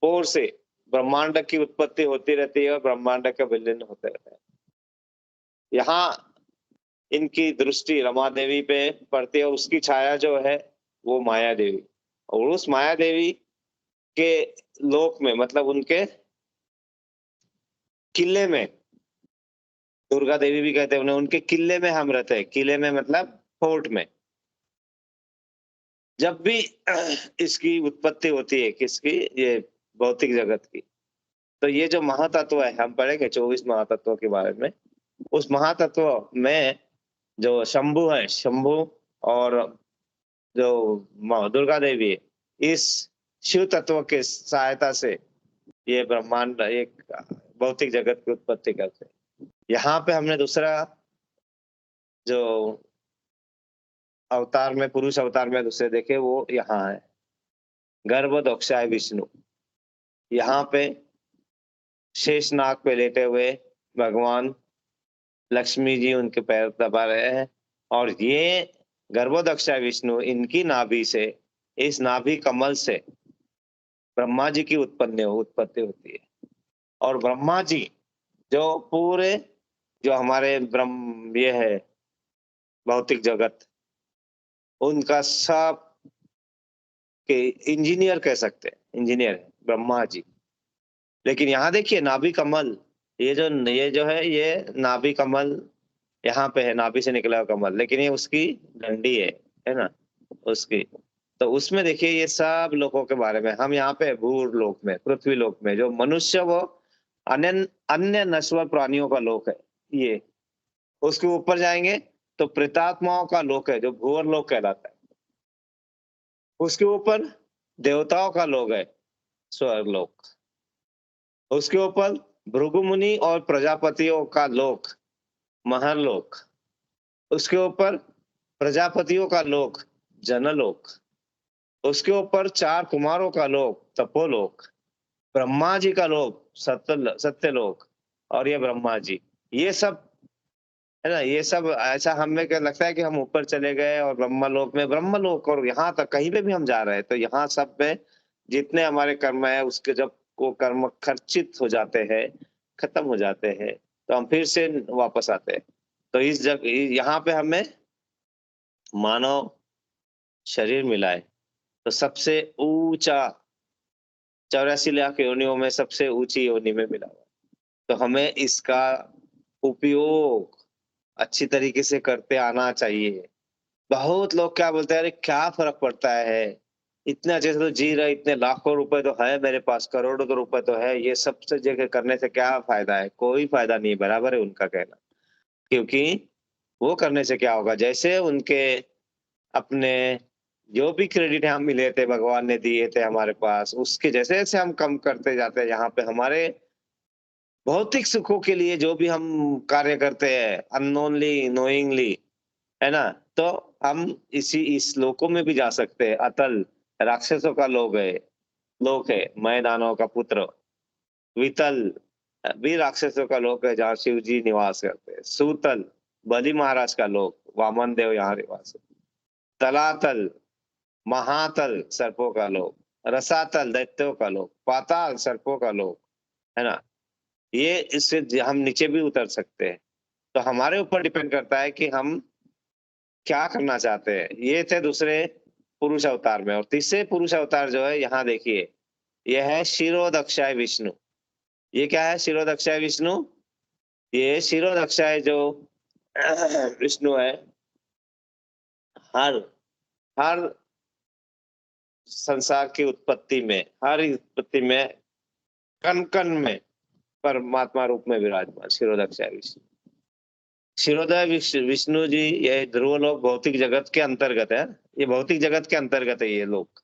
पोर से ब्रह्मांड की उत्पत्ति होती रहती है और ब्रह्मांड के विलीन होते रहते हैं। यहाँ इनकी दृष्टि रमा देवी पे पड़ती है, उसकी छाया जो है वो माया देवी, और उस माया देवी के लोक में मतलब उनके किले में, दुर्गा देवी भी कहते हैं उन्हें, उनके किले में हम रहते हैं। किले में मतलब फोर्ट में। जब भी इसकी उत्पत्ति होती है, किसकी, ये भौतिक जगत की, तो ये जो महातत्व है, हम पढ़ेंगे 24 महातत्वों के बारे में। उस महातत्व में जो शंभु है, शंभु और जो दुर्गा देवी है, इस शिव तत्व के सहायता से ये ब्रह्मांड एक भौतिक जगत की उत्पत्ति करते हैं। यहाँ पे हमने दूसरा जो अवतार में, पुरुष अवतार में दूसरे देखे, वो यहाँ है गर्भोदक्षाय विष्णु। यहाँ पे शेष नाग पे लेटे हुए भगवान लक्ष्मी जी उनके पैर दबा रहे हैं, और ये गर्भोदक्षाय विष्णु, इनकी नाभि से, इस नाभि कमल से ब्रह्मा जी की उत्पत्ति होती है। और ब्रह्मा जी जो पूरे जो हमारे ब्रह्म ये है भौतिक जगत, उनका सब के इंजीनियर कह सकते हैं, इंजीनियर है ब्रह्मा जी। लेकिन यहाँ देखिए नाभि कमल, ये जो है ये नाभि कमल यहाँ पे है, नाभि से निकला हुआ कमल, लेकिन ये उसकी डंडी है ना उसकी। तो उसमें देखिए ये सब लोगों के बारे में, हम यहाँ पे भूर लोक में, पृथ्वी लोक में, जो मनुष्य वो अन्य अन्य नश्वर प्राणियों का लोक है ये। उसके ऊपर जाएंगे तो प्रेतात्माओं का लोक है जो भूवर लोक कहलाता है। उसके ऊपर देवताओं का लोक है स्वर्गलोक। उसके ऊपर भृगु मुनि और प्रजापतियों का लोक महरलोक। उसके ऊपर प्रजापतियों का लोक जनलोक। उसके ऊपर 4 कुमारों का लोक तपोलोक। ब्रह्मा जी का लोक सत्यलोक, और ये ब्रह्मा जी, ये सब है ना? ये सब ऐसा हमें क्या लगता है कि हम ऊपर चले गए और ब्रह्मलोक और यहाँ तक कहीं पे भी हम जा रहे हैं तो यहाँ सब में जितने हमारे कर्म है उसके जब वो कर्म खर्चित हो जाते हैं, खत्म हो जाते हैं, तो हम फिर से वापस आते हैं। तो इस जग यहाँ पे हमें मानव शरीर मिला है, तो सबसे ऊँचा 84 लाख योनियों में सबसे ऊँची योनि में मिला हुआ है। तो हमें इसका उपयोग अच्छी तरीके से करते आना चाहिए। बहुत लोग क्या बोलते हैं, अरे क्या फ़र्क पड़ता है? इतने अच्छे से तो जी रहे, इतने लाखों रुपए तो है मेरे पास, करोड़ों तो रुपए तो है, ये सब से जगह करने से क्या फ़ायदा है? कोई फ़ायदा नहीं है, बराबर है उनका कहना। क्योंकि वो करने से क्या होगा, जैसे उनके अपने जो भी क्रेडिट हम मिले थे, भगवान ने दिए थे हमारे पास, उसके जैसे-जैसे हम कम करते जाते हैं, यहाँ पे हमारे भौतिक सुखों के लिए जो भी हम कार्य करते हैं, अननोनली, नोइंगली, है ना? तो हम इस लोकों में भी जा सकते हैं। अतल राक्षसों का लोक है, मैं दानव का पुत्र। वितल भी राक्षसों का लोक है, जहाँ शिव जी निवास करते हैं। सूतल बलि महाराज का लोक, वामन देव यहाँ निवास है। तलातल महातल सर्पों का लोक, रसातल दैत्यों का लोक, पाताल सर्पों का लोक, है ना? ये इससे हम नीचे भी उतर सकते हैं। तो हमारे ऊपर डिपेंड करता है कि हम क्या करना चाहते हैं। ये थे दूसरे पुरुष अवतार में, और तीसरे पुरुष अवतार जो है यहाँ देखिए, ये है शिरोदक्षाय विष्णु। ये क्या है शिरोदक्षाय विष्णु? ये शिरोदक्षाय जो विष्णु है, हर हर संसार की उत्पत्ति में, हर उत्पत्ति में, कण-कण में परमात्मा रूप में विराजमान शिरोदक्षाय विष्णु। शिरोदय विष्णु जी, ये ध्रुवलोक भौतिक जगत के अंतर्गत है। ये भौतिक जगत के अंतर्गत है ये लोक।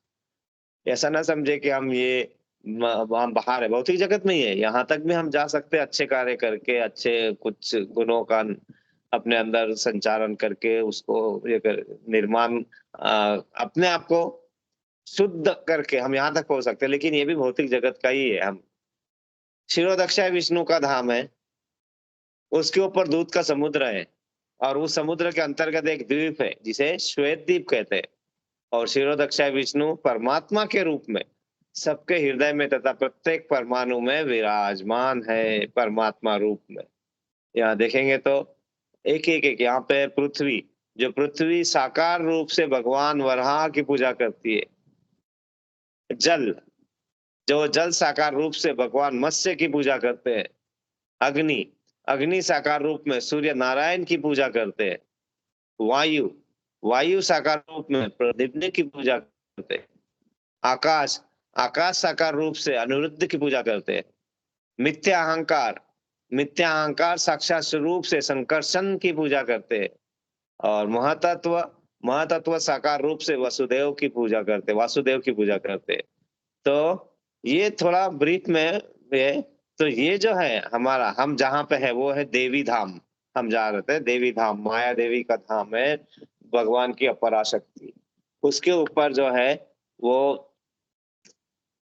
ऐसा ना समझे कि हम ये हम बाहर है, भौतिक जगत में ही है। यहाँ तक भी हम जा सकते हैं अच्छे कार्य करके, अच्छे कुछ गुणों का अपने अंदर संचारण करके उसको ये कर निर्माण अपने आप को शुद्ध करके हम यहाँ तक पहुँच सकते हैं, लेकिन ये भी भौतिक जगत का ही है हम। क्षीरोदक्षाय विष्णु का धाम है, उसके ऊपर दूध का समुद्र है, और उस समुद्र के अंतर्गत एक द्वीप है जिसे श्वेत द्वीप कहते हैं। और क्षीरोदक्षाय विष्णु परमात्मा के रूप में सबके हृदय में तथा प्रत्येक परमाणु में विराजमान है, परमात्मा रूप में। यहाँ देखेंगे तो एक यहाँ पे पृथ्वी, जो पृथ्वी साकार रूप से भगवान वराह की पूजा करती है। जल, जो जल साकार रूप से भगवान मत्स्य की पूजा करते हैं। अग्नि, अग्नि साकार रूप में सूर्य नारायण की पूजा करते हैं। वायु, वायु साकार रूप में प्रदीप्नि की पूजा करते हैं। आकाश, आकाश साकार रूप से अनिरुद्ध की पूजा करते हैं। मिथ्या अहंकार, मिथ्या अहंकार साक्षात स्वरूप से संकर्षण की पूजा करते हैं। और महातत्व, महातत्व साकार रूप से वसुदेव की पूजा करते, वासुदेव की पूजा करते। तो ये थोड़ा ब्रीफ में है। तो ये जो है हमारा, हम जहाँ पे है वो है देवी धाम। हम जा रहे थे देवी धाम, माया देवी का धाम है, भगवान की अपराशक्ति। उसके ऊपर जो है वो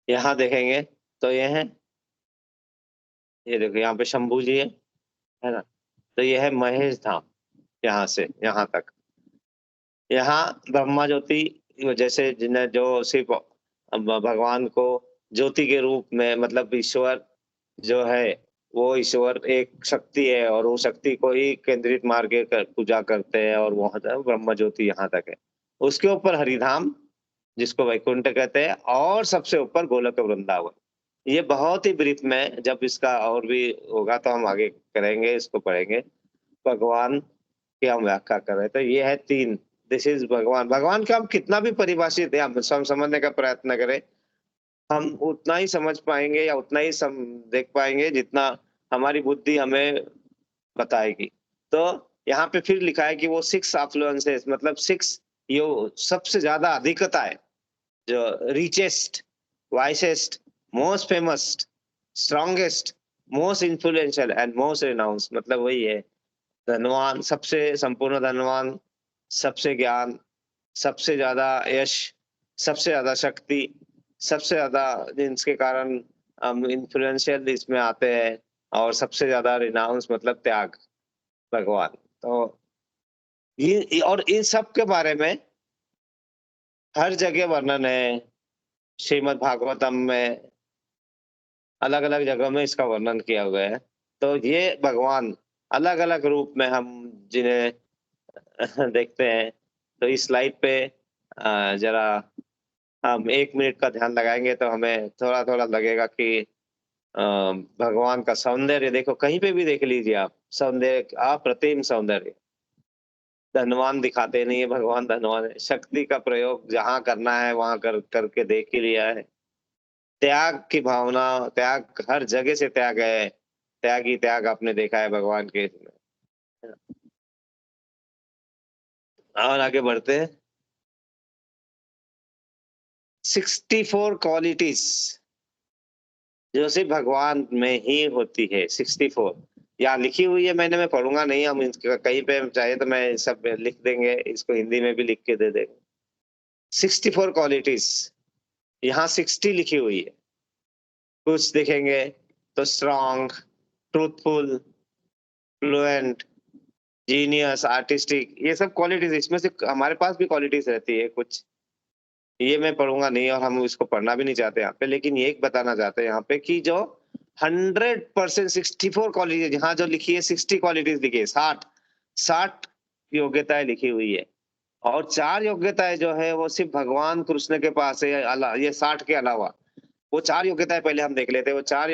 यहाँ देखेंगे तो ये है, ये देखो यहाँ पे शंभू जी है ना? तो ये है महेश धाम, यहाँ से यहाँ तक। यहाँ ब्रह्मा ज्योति, जैसे जिन्हें जो सिर्फ भगवान को ज्योति के रूप में, मतलब ईश्वर जो है वो ईश्वर एक शक्ति है, और वो शक्ति को ही केंद्रित मार के पूजा करते हैं, और वहां तक ब्रह्म ज्योति यहाँ तक है। उसके ऊपर हरिधाम, जिसको वैकुंठ कहते हैं, और सबसे ऊपर गोलक वृंदावन। ये बहुत ही ब्रीफ में, जब इसका और भी होगा तो हम आगे करेंगे, इसको पढ़ेंगे। भगवान की हम व्याख्या कर रहे हैं, तो ये है तीन। दिस इज भगवान। भगवान को हम कितना भी परिभाषित है हम समझने का प्रयत्न करें, हम उतना ही समझ पाएंगे या उतना ही देख पाएंगे जितना हमारी बुद्धि हमें बताएगी। तो यहाँ पे फिर लिखा है कि वो 6 अफ्लुएंसेस, मतलब 6 यो सबसे ज्यादा अधिकता है, जो richest, wisest, most famous, strongest, most influential and most renounce, मतलब वही है धनवान, सबसे संपूर्ण धनवान, सबसे ज्ञान, सबसे ज्यादा यश, सबसे ज्यादा शक्ति, सबसे ज्यादा जिनके कारण हम इन्फ्लुएंशियल इसमें आते हैं, और सबसे ज्यादा रिनाउंस मतलब त्याग, भगवान। तो ये और इन सब के बारे में हर जगह वर्णन है। श्रीमद् भागवतम में अलग अलग जगह में इसका वर्णन किया हुआ है। तो ये भगवान अलग अलग रूप में हम जिन्हें देखते हैं। तो इस स्लाइड पे जरा हम 1 मिनट का ध्यान लगाएंगे तो हमें थोड़ा थोड़ा लगेगा कि भगवान का सौंदर्य देखो, कहीं पे भी देख लीजिए आप, सौंदर्य, अप्रतिम सौंदर्य। धनवान दिखाते नहीं है, भगवान धनवान है। शक्ति का प्रयोग जहां करना है वहां करके देख ही लिया है। त्याग की भावना, त्याग हर जगह से त्याग है, त्याग ही त्याग आपने देखा है भगवान के इसमें। और आगे बढ़ते हैं। 64 क्वालिटीज जो सिर्फ भगवान में ही होती है। 64 यहाँ लिखी हुई है, मैं पढ़ूंगा नहीं, हम कहीं पे चाहे तो मैं सब लिख देंगे, इसको हिंदी में भी लिख के दे देंगे। 64 क्वालिटीज, यहाँ 60 लिखी हुई है। कुछ देखेंगे तो strong, truthful, fluent, genius, artistic, ये सब क्वालिटीज। इसमें से हमारे पास भी क्वालिटीज रहती है कुछ, ये मैं पढ़ूंगा नहीं और हम इसको पढ़ना भी नहीं चाहते यहाँ पे। लेकिन ये एक बताना चाहते हैं यहाँ पे कि जो 100% 64 क्वालिटीज, यहाँ जो लिखी है 60 क्वालिटीज लिखी है, 60 योग्यताएं लिखी हुई है। और 4 योग्यताएं जो है वो सिर्फ भगवान कृष्ण के पास है। ये 60 के अलावा वो 4 योग्यताएं पहले हम देख लेते हैं। वो 4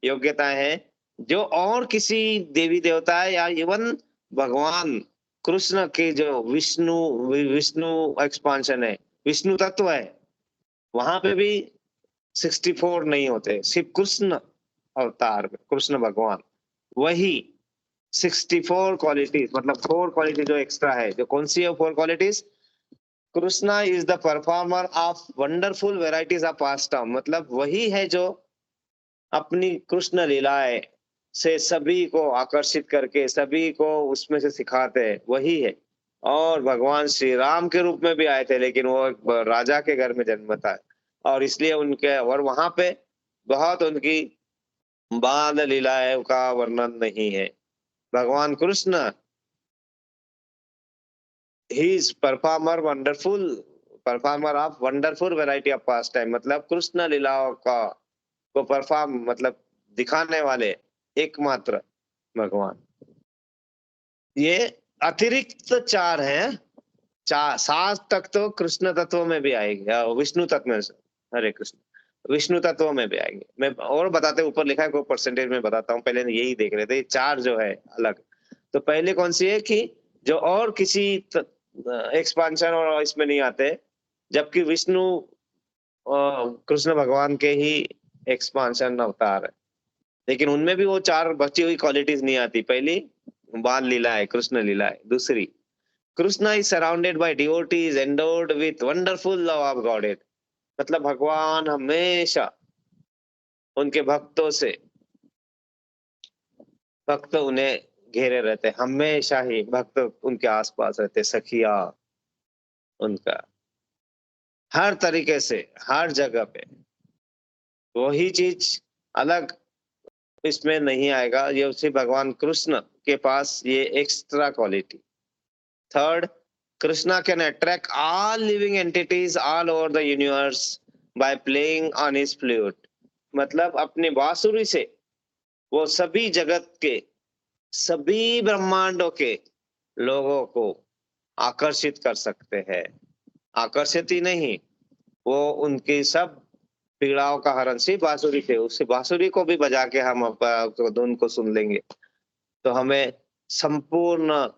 योग्यताएं हैं जो और किसी देवी देवता या इवन भगवान कृष्ण के जो विष्णु एक्सपांशन है, विष्णु तत्व है, वहां पे भी 64 नहीं होते। सिर्फ कृष्ण अवतार में कृष्ण भगवान वही 64 क्वालिटीज, मतलब 4 क्वालिटी जो एक्स्ट्रा है। जो कौन सी है 4 qualities? Krishna is the performer of wonderful varieties of pastimes, मतलब वही है जो अपनी कृष्ण लीलाएं से सभी को आकर्षित करके सभी को उसमें से सिखाते हैं, वही है। और भगवान श्री राम के रूप में भी आए थे, लेकिन वो एक राजा के घर में जन्म था और इसलिए उनके, और वहां पे बहुत उनकी बाल लीलाएं का वर्णन नहीं है। भगवान Krishna he is performer of wonderful variety of pass time, मतलब कृष्ण लीलाओं का को परफॉर्म, मतलब दिखाने वाले एकमात्र भगवान। ये अतिरिक्त 4 हैं, 7 तक तो कृष्ण तत्व में भी आएंगे, विष्णु तत्व में, हरे कृष्ण, विष्णु तत्व में भी आएंगे। मैं और बताते ऊपर लिखा है, कोई परसेंटेज में बताता हूँ, पहले यही देख रहे थे। 4 जो है अलग। तो पहले कौन सी है कि जो और किसी एक्सपांशन और इसमें नहीं आते, जबकि विष्णु कृष्ण भगवान के ही एक्सपांशन अवतार है, लेकिन उनमें भी वो 4 बची हुई क्वालिटीज नहीं आती। पहली बाल लीला है, कृष्ण लीला है। दूसरी, Krishna is surrounded by devotees endowed with wonderful love of godhead, मतलब भगवान हमेशा उनके भक्त उन्हें घेरे रहते, हमेशा ही भक्त उनके आसपास रहते, सखिया उनका हर तरीके से, हर जगह पे। वही चीज अलग इसमें नहीं आएगा, ये उसी भगवान कृष्ण के पास ये extra quality. Third, Krishna can attract all living entities all over the universe by playing on his flute, मतलब अपनी बांसुरी से वो सभी जगत के, सभी ब्रह्मांडों के लोगों को आकर्षित कर सकते हैं। आकर्षित ही नहीं, वो उनकी सब पीड़ाओं का हरण सिर्फ बांसुरी से, उस बांसुरी को भी बजा के हम धुन को सुन लेंगे तो हमें संपूर्ण,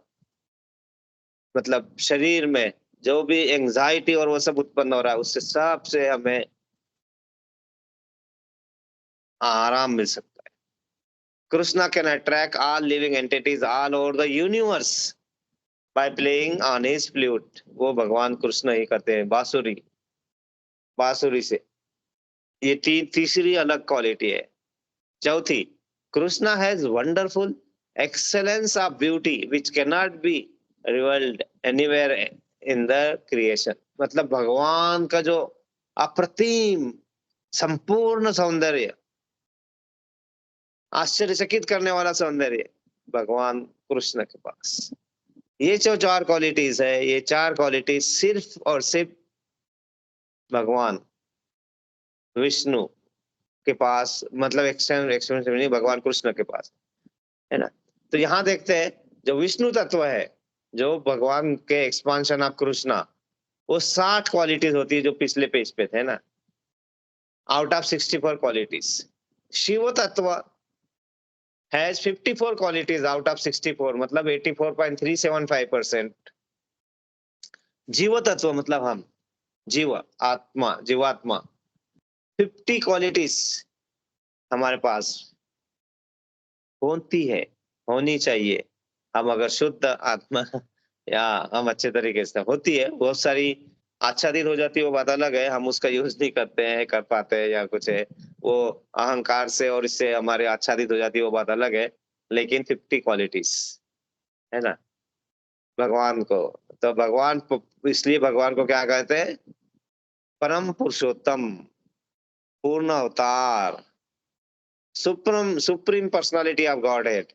मतलब शरीर में जो भी एंजाइटी और वो सब उत्पन्न हो रहा है, उससे सब से हमें आराम मिल सकता है। Krishna can attract all living entities all over the universe by playing on his flute, वो भगवान कृष्ण ही करते हैं बांसुरी से। ये तीसरी अलग क्वालिटी है। चौथी, Krishna has wonderful excellence of beauty which can not be revealed anywhere in the creation, मतलब भगवान का जो अप्रतिम संपूर्ण सौंदर्य, आश्चर्यचकित करने वाला सौंदर्य, भगवान कृष्ण के पास। ये जो 4 क्वालिटीज है, ये 4 क्वालिटीज सिर्फ और सिर्फ भगवान विष्णु के पास, मतलब एक्सटेंड नहीं, भगवान कृष्ण के पास, है ना। तो यहाँ देखते हैं जो विष्णु तत्व है, जो भगवान के एक्सपांशन ऑफ कृष्णा, वो 60 क्वालिटीज होती है जो पिछले पेज पे थे ना, आउट ऑफ 64 क्वालिटीज। शिव तत्व हैज 54 क्वालिटीज आउट ऑफ 64, मतलब 84.375%। जीव तत्व मतलब हम, जीव आत्मा, जीवात्मा, 50 क्वालिटीज हमारे पास होती है, होनी चाहिए। हम अगर शुद्ध आत्मा या हम अच्छे तरीके से, होती है बहुत सारी, आच्छादित हो जाती है वो बात अलग है, हम उसका यूज नहीं करते हैं, कर पाते हैं या कुछ है, वो अहंकार से और इससे हमारे आच्छादित हो जाती है वो बात अलग है। लेकिन 50 क्वालिटीज है ना भगवान को। तो भगवान इसलिए भगवान को क्या कहते हैं? परम पुरुषोत्तम, पूर्ण अवतार, supreme supreme personality of God head,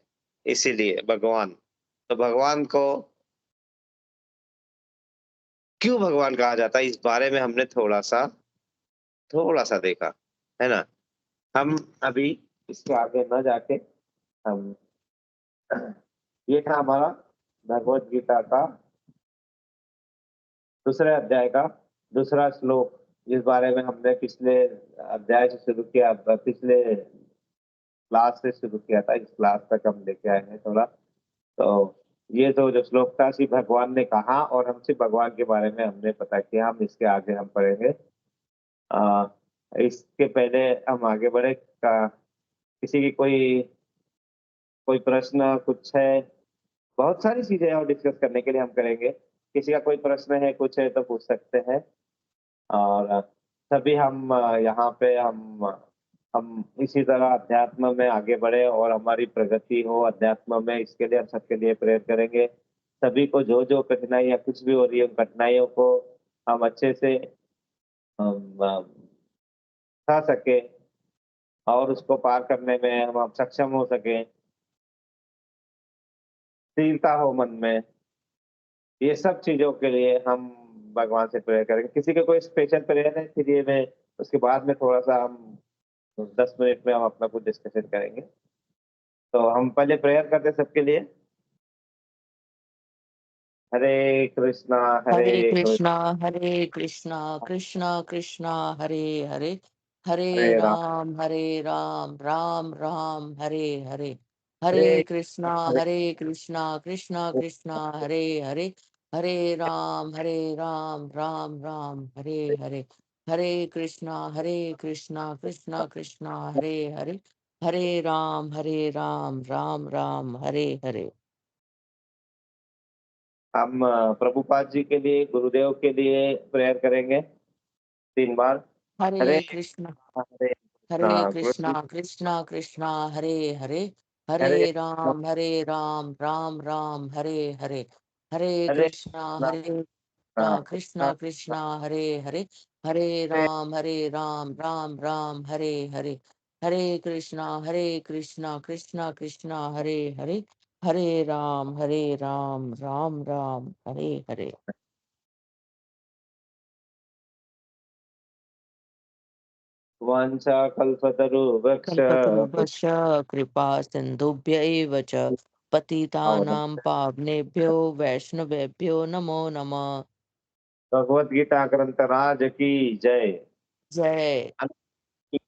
इसीलिए भगवान। तो भगवान को क्यों भगवान कहा जाता है, इस बारे में हमने थोड़ा सा देखा, है ना। हम अभी इसके आगे न जाके हम ये था हमारा भगवत गीता का दूसरे अध्याय का दूसरा श्लोक, जिस बारे में हमने पिछले अध्याय से शुरू किया, पिछले क्लास से शुरू किया था, इस क्लास तक हम लेके आए हैं थोड़ा। तो ये जो श्लोक था, श्री भगवान ने कहा और हमसे भगवान के बारे में हमने पता किया। हम इसके आगे हम पढ़ेंगे। इसके पहले हम आगे बढ़े, किसी की कोई प्रश्न कुछ है? बहुत सारी चीजें और डिस्कस करने के लिए हम करेंगे। किसी का कोई प्रश्न है, कुछ है तो पूछ सकते हैं। और सभी हम यहाँ पे हम इसी तरह अध्यात्म में आगे बढ़े और हमारी प्रगति हो अध्यात्म में, इसके लिए हम सबके लिए प्रेयर करेंगे। सभी को जो जो कठिनाई या कुछ भी हो रही है, उन कठिनाइयों को हम अच्छे से उठा सके और उसको पार करने में हम सक्षम हो सके, स्थिरता हो मन में। ये सब चीजों के लिए हम भगवान से प्रेयर करेंगे। किसी का कोई स्पेशल प्रेयर है, फिर ये मैं उसके बाद में थोड़ा सा हम 10 मिनट में हम अपना कुछ डिस्कशन करेंगे। तो हम पहले प्रेयर करते हैं सबके लिए। हरे कृष्णा हरे हरे कृष्ण, कृष्णा कृष्णा कृष्णा हरे हरे, हरे राम हरे राम राम राम हरे हरे। हरे हरे हरे कृष्णा कृष्णा कृष्णा हरे हरे, हरे राम राम राम हरे हरे। हरे कृष्णा कृष्णा कृष्णा हरे हरे, हरे राम राम राम हरे हरे। हम प्रभुपाद जी के लिए, गुरुदेव के लिए प्रेयर करेंगे 3 बार। हरे हरे कृष्णा हरे कृष्णा कृष्ण, कृष्णा हरे हरे, हरे हरे राम राम हरे हरे। हरे हरे कृष्णा कृष्ण, कृष्णा हरे हरे, हरे राम राम राम हरे हरे। हरे कृष्णा कृष्णा कृष्णा हरे हरे, हरे राम राम राम हरे हरे। वांछा कल्पतरुवृक्ष कल्पतरुभ्यश्च कृपा सिन्धुभ्यैव च पतितानां पावनेभ्यो वैष्णवेभ्यो नमो नमः। भगवत गीता ग्रंथ राज की जय। जय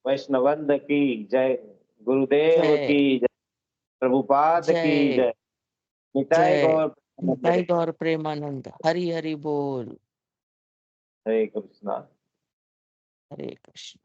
वैष्णवंद की जय। गुरुदेव जय की जय। प्रभुपाद की जय जय। निताय जय। गौर जय प्रेमानंद। गौर प्रेमानंद, हरि हरि बोल। हरे कृष्णा। हरे कृष्ण।